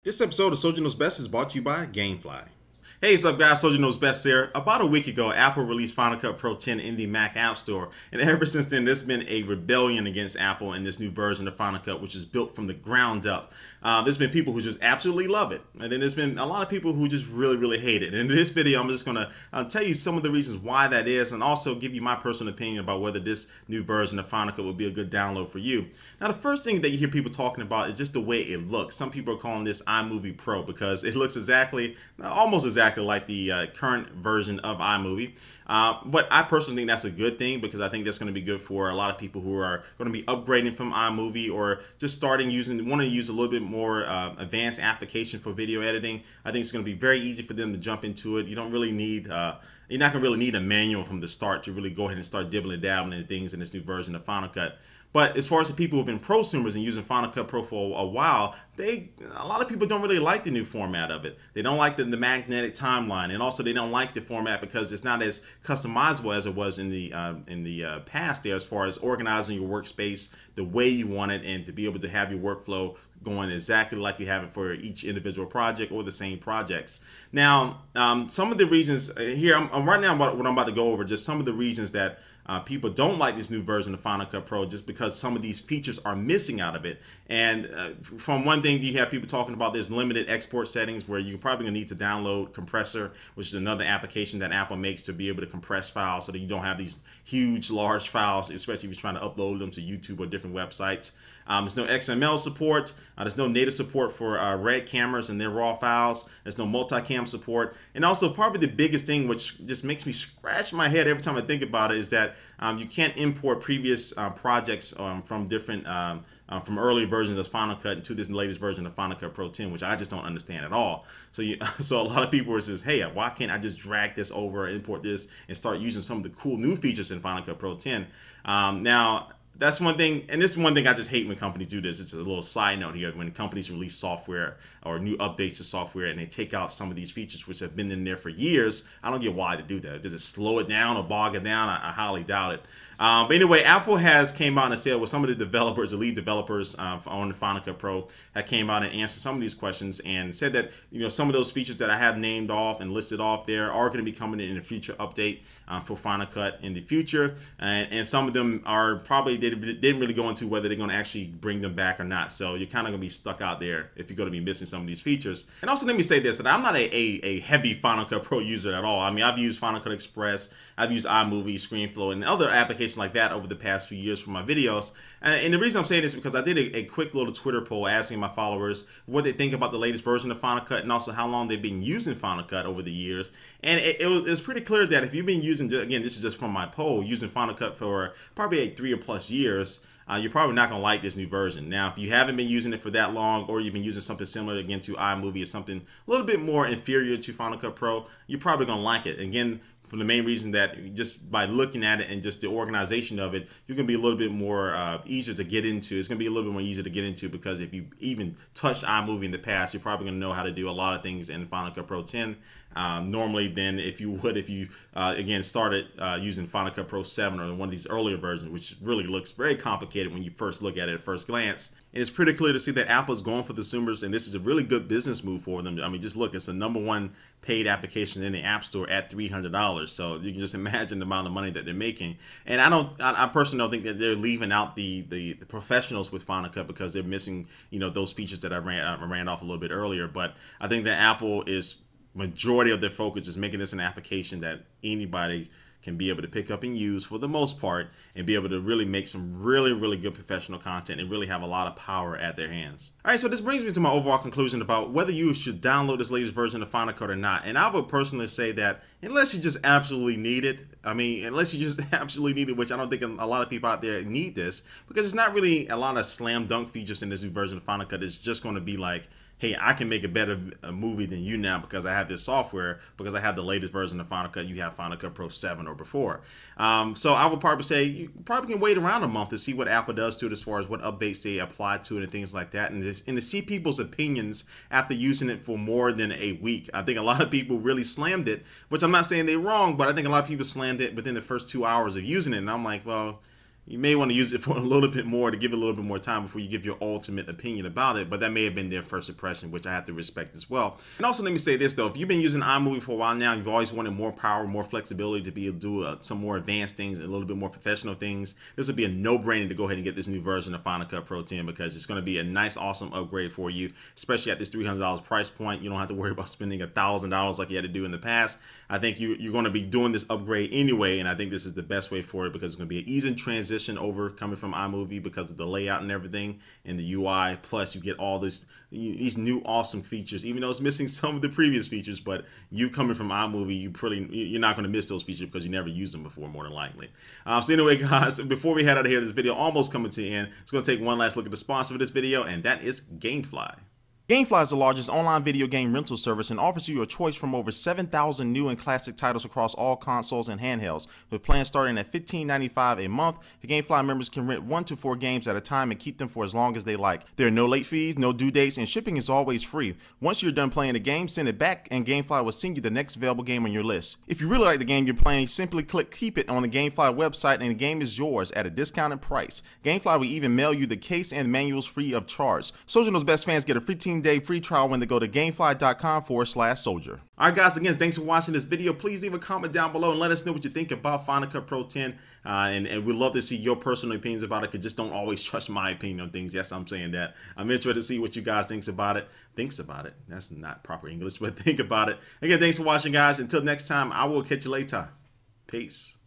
This episode of Soldier Knows Best is brought to you by Gamefly. Hey, what's up guys, Soldier Knows Best here. About a week ago, Apple released Final Cut Pro 10 in the Mac App Store, and ever since then, there's been a rebellion against Apple and this new version of Final Cut, which is built from the ground up. There's been people who just absolutely love it, and then there's been a lot of people who just really hate it. And in this video, I'm just gonna tell you some of the reasons why that is, and also give you my personal opinion about whether this new version of Final Cut would be a good download for you. Now, the first thing that you hear people talking about is just the way it looks. Some people are calling this iMovie Pro because it looks almost exactly like the current version of iMovie. But I personally think that's a good thing because I think that's going to be good for a lot of people who are going to be upgrading from iMovie or just want to use a little bit more advanced application for video editing. I think it's going to be very easy for them to jump into it. You don't really need you're not going to really need a manual from the start to really go ahead and start dibbling and dabbling into things in this new version of Final Cut. But as far as the people who have been prosumers and using Final Cut Pro for a while, a lot of people don't really like the new format of it. They don't like the magnetic timeline, and also they don't like the format because it's not as customizable as it was in the past there, as far as organizing your workspace the way you want it and to be able to have your workflow going exactly like you have it for each individual project or the same projects. Now, some of the reasons here, I'm right now what I'm about to go over, just some of the reasons that people don't like this new version of Final Cut Pro just because some of these features are missing out of it. And from one thing, you have people talking about there's limited export settings where you're probably going to need to download Compressor, which is another application that Apple makes to be able to compress files so that you don't have these huge, large files, especially if you're trying to upload them to YouTube or different websites. There's no XML support. There's no native support for RED cameras and their raw files. There's no multicam support. And also probably the biggest thing, which just makes me scratch my head every time I think about it, is that you can't import previous projects from different from earlier versions of Final Cut into this latest version of Final Cut Pro 10, which I just don't understand at all. So so a lot of people are says, hey, why can't I just drag this over, import this, and start using some of the cool new features in Final Cut Pro 10? Now, that's one thing, and this is one thing I just hate when companies do this. It's a little side note here. When companies release software or new updates to software and they take out some of these features which have been in there for years, I don't get why to do that. Does it slow it down or bog it down? I highly doubt it. But anyway, Apple has came out and said, well, some of the developers, the lead developers on the Final Cut Pro, that came out and answered some of these questions and said that some of those features that I have named off and listed off there are going to be coming in a future update for Final Cut in the future, and some of them are probably they didn't really go into whether they're going to actually bring them back or not. So you're kind of going to be stuck out there if you're going to be missing some of these features. And also let me say this, that I'm not a heavy Final Cut Pro user at all. I mean, I've used Final Cut Express, I've used iMovie, ScreenFlow, and other applications like that over the past few years for my videos. And the reason I'm saying this is because I did a quick little Twitter poll asking my followers what they think about the latest version of Final Cut and also how long they've been using Final Cut over the years. And it's pretty clear that if you've been using, again, this is just from my poll, using Final Cut for probably 3 or plus years, you're probably not going to like this new version. Now, if you haven't been using it for that long, or you've been using something similar again to iMovie or something a little bit more inferior to Final Cut Pro, you're probably going to like it. Again, for the main reason that just by looking at it and just the organization of it, you're going to be a little bit more easier to get into. It's going to be a little bit more easier to get into because if you even touched iMovie in the past, you're probably going to know how to do a lot of things in Final Cut Pro 10 normally than if you again started using Final Cut Pro 7 or one of these earlier versions, which really looks very complicated when you first look at it at first glance. And it's pretty clear to see that Apple's going for the consumers, and this is a really good business move for them. I mean, just look, it's the #1 paid application in the App Store at $300. So you can just imagine the amount of money that they're making. And I personally don't think that they're leaving out the professionals with Final Cut because they're missing, those features that I ran off a little bit earlier. But I think that Apple majority of their focus is making this an application that anybody can be able to pick up and use for the most part and be able to really make some really good professional content and really have a lot of power at their hands. All right, so this brings me to my overall conclusion about whether you should download this latest version of Final Cut or not. And I would personally say that unless you just absolutely need it, which I don't think a lot of people out there need this, because it's not really a lot of slam dunk features in this new version of Final Cut. It's just going to be like, hey, I can make a better movie than you now because I have this software, because I have the latest version of Final Cut. You have Final Cut Pro 7 or before. So I would probably say you probably can wait around a month to see what Apple does to it as far as what updates they apply to it and things like that. And to see people's opinions after using it for more than a week. I think a lot of people really slammed it, which I'm not saying they're wrong, but I think a lot of people slammed it within the first 2 hours of using it. And I'm like, well, You may want to use it for a little bit more to give it a little bit more time before you give your ultimate opinion about it, but that may have been their first impression, which I have to respect as well. And also, let me say this though, if you've been using iMovie for a while now, you've always wanted more power, more flexibility to be able to do some more advanced things, a little bit more professional things, this would be a no-brainer to go ahead and get this new version of Final Cut Pro 10 because it's going to be a nice, awesome upgrade for you, especially at this $300 price point. You don't have to worry about spending $1,000 like you had to do in the past. I think you're going to be doing this upgrade anyway, and I think this is the best way for it because it's going to be an easy transition over coming from iMovie because of the layout and everything and the UI. Plus, you get all these new awesome features, even though it's missing some of the previous features. But you coming from iMovie, you're not going to miss those features because you never used them before, more than likely. So anyway, guys, before we head out of here, this video almost coming to the end. It's going to take one last look at the sponsor of this video, and that is GameFly. GameFly is the largest online video game rental service and offers you a choice from over 7,000 new and classic titles across all consoles and handhelds. With plans starting at $15.95 a month, the GameFly members can rent 1 to 4 games at a time and keep them for as long as they like. There are no late fees, no due dates, and shipping is always free. Once you're done playing the game, send it back and GameFly will send you the next available game on your list. If you really like the game you're playing, simply click Keep It on the GameFly website and the game is yours at a discounted price. GameFly will even mail you the case and manuals free of charge. Soldier Knows Best fans get a 15-day free trial when they go to gamefly.com/soldier. Alright guys, again, thanks for watching this video. Please leave a comment down below and let us know what you think about Final Cut Pro 10. And we'd love to see your personal opinions about it, because just don't always trust my opinion on things. Yes, I'm saying that. I'm interested to see what you guys think about it. That's not proper English, but think about it. Again, thanks for watching, guys. Until next time, I will catch you later. Peace.